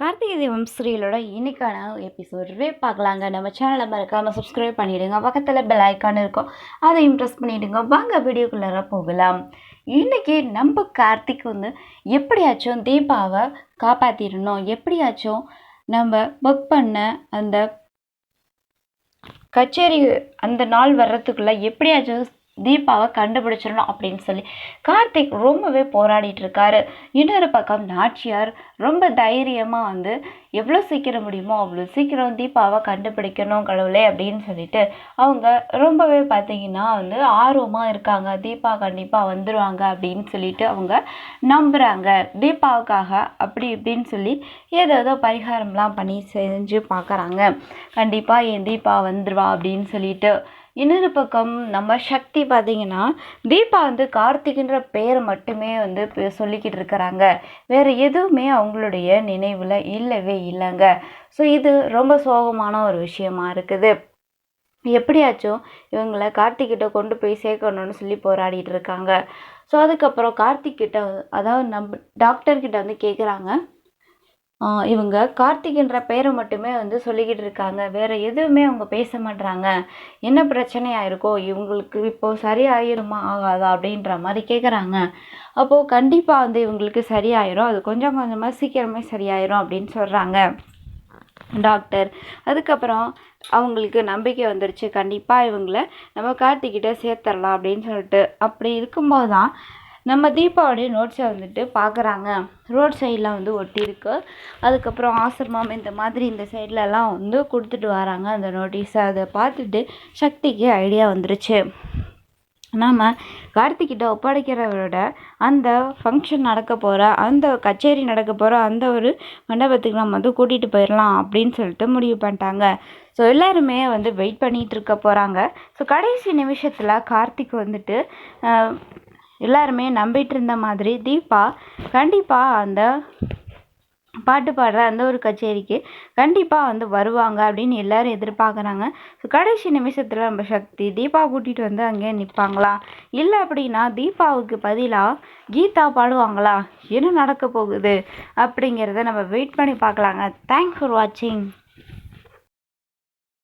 கார்த்திகை தீபம் சீரியலோட இன்னைக்கான எபிசோடே பார்க்கலாங்க. நம்ம சேனலை மறக்காமல் சப்ஸ்கிரைப் பண்ணிவிடுங்க. பக்கத்தில் பெல் ஐக்கான் இருக்கும், அதையும் ப்ரெஸ் பண்ணிவிடுங்க. வாங்க வீடியோக்குள்ளார போகலாம். இன்றைக்கி நம்ம கார்த்திக் எப்படியாச்சும் தீபாவை காப்பாற்றிடணும், எப்படியாச்சும் நம்ம ஒர்க் பண்ண அந்த கச்சேரி அந்த நாள் வர்றதுக்குள்ளே எப்படியாச்சும் தீபாவை கண்டுபிடிச்சிடணும் அப்படின்னு சொல்லி கார்த்திக் ரொம்பவே போராடிட்டு இருக்காரு. இன்னொரு பக்கம் நாச்சியார் ரொம்ப தைரியமாக எவ்வளோ சீக்கிரம் முடியுமோ அவ்வளோ சீக்கிரம் தீபாவை கண்டுபிடிக்கணும் கடவுளே அப்படின்னு சொல்லிட்டு அவங்க ரொம்பவே பார்த்தீங்கன்னா ஆர்வமாக இருக்காங்க. தீபா கண்டிப்பாக வந்துடுவாங்க அப்படின்னு சொல்லிட்டு அவங்க நம்புகிறாங்க. தீபாவுக்காக அப்படி இப்படின்னு சொல்லி ஏதோ பரிகாரம்லாம் பண்ணி செஞ்சு பார்க்குறாங்க. கண்டிப்பாக என் தீபா வந்துடுவா அப்படின்னு சொல்லிட்டு. இன்னொரு பக்கம் நம்ம சக்தி பார்த்தீங்கன்னா தீபா கார்த்திக்ன்ற பேரை மட்டுமே சொல்லிக்கிட்டு இருக்கிறாங்க. வேறு எதுவுமே அவங்களுடைய நினைவில் இல்லவே இல்லைங்க. ஸோ இது ரொம்ப சோகமான ஒரு விஷயமா இருக்குது. எப்படியாச்சும் இவங்களை கார்த்திக்கிட்ட கொண்டு போய் சேர்க்கணும்னு சொல்லி போராடிட்டு இருக்காங்க. ஸோ அதுக்கப்புறம் கார்த்திக்கிட்ட அதாவது நம்ம டாக்டர்கிட்ட கேட்குறாங்க. இவங்க கார்த்திக்ன்ற பேரை மட்டுமே சொல்லிக்கிட்டு இருக்காங்க, வேறு எதுவுமே அவங்க பேச மாட்றாங்க. என்ன பிரச்சனையாக இருக்கோ இவங்களுக்கு இப்போது சரியாயிருமா ஆகாதா அப்படின்ற மாதிரி கேட்குறாங்க. அப்போது கண்டிப்பாக இவங்களுக்கு சரியாயிரும், அது கொஞ்சம் கொஞ்சமாக சீக்கிரமே சரியாயிரும் அப்படின்னு சொல்கிறாங்க டாக்டர். அதுக்கப்புறம் அவங்களுக்கு நம்பிக்கை வந்துருச்சு, கண்டிப்பாக இவங்களை நம்ம கார்த்திக்கிட்ட சேர்த்துடலாம் அப்படின்னு சொல்லிட்டு. அப்படி இருக்கும்போது தான் நம்ம தீபாவுடைய நோட்ஸை பார்க்குறாங்க. ரோட் சைடில் ஒட்டியிருக்கு. அதுக்கப்புறம் ஆசிரமம் இந்த மாதிரி இந்த சைட்லலாம் கொடுத்துட்டு வராங்க அந்த நோட்டீஸை. அதை பார்த்துட்டு சக்திக்கு ஐடியா வந்துருச்சு, நாம் கார்த்திக்கிட்ட ஒப்படைக்கிறவரோட அந்த ஃபங்க்ஷன் நடக்க போகிற அந்த கச்சேரி நடக்க போகிற அந்த ஒரு மண்டபத்துக்கு நம்ம கூட்டிகிட்டு போயிடலாம் அப்படின்னு சொல்லிட்டு முடிவு பண்ணிட்டாங்க. ஸோ எல்லாருமே வெயிட் பண்ணிகிட்டு இருக்க போகிறாங்க. ஸோ கடைசி நிமிஷத்தில் கார்த்திக் எல்லாருமே நம்பிட்டு இருந்த மாதிரி தீபா கண்டிப்பாக அந்த பாட்டு பாடுற அந்த ஒரு கச்சேரிக்கு கண்டிப்பாக வருவாங்க அப்படின்னு எல்லாரும் எதிர்பார்க்குறாங்க. ஸோ கடைசி நிமிஷத்தில் நம்ம சக்தி தீபா கூட்டிகிட்டு அங்கேயே நிற்பாங்களா, இல்லை அப்படின்னா தீபாவுக்கு பதிலாக கீதா பாடுவாங்களா, என்ன நடக்க போகுது அப்படிங்கிறத நம்ம வெயிட் பண்ணி பார்க்கலாங்க. தேங்க்ஸ் ஃபார் வாட்சிங்.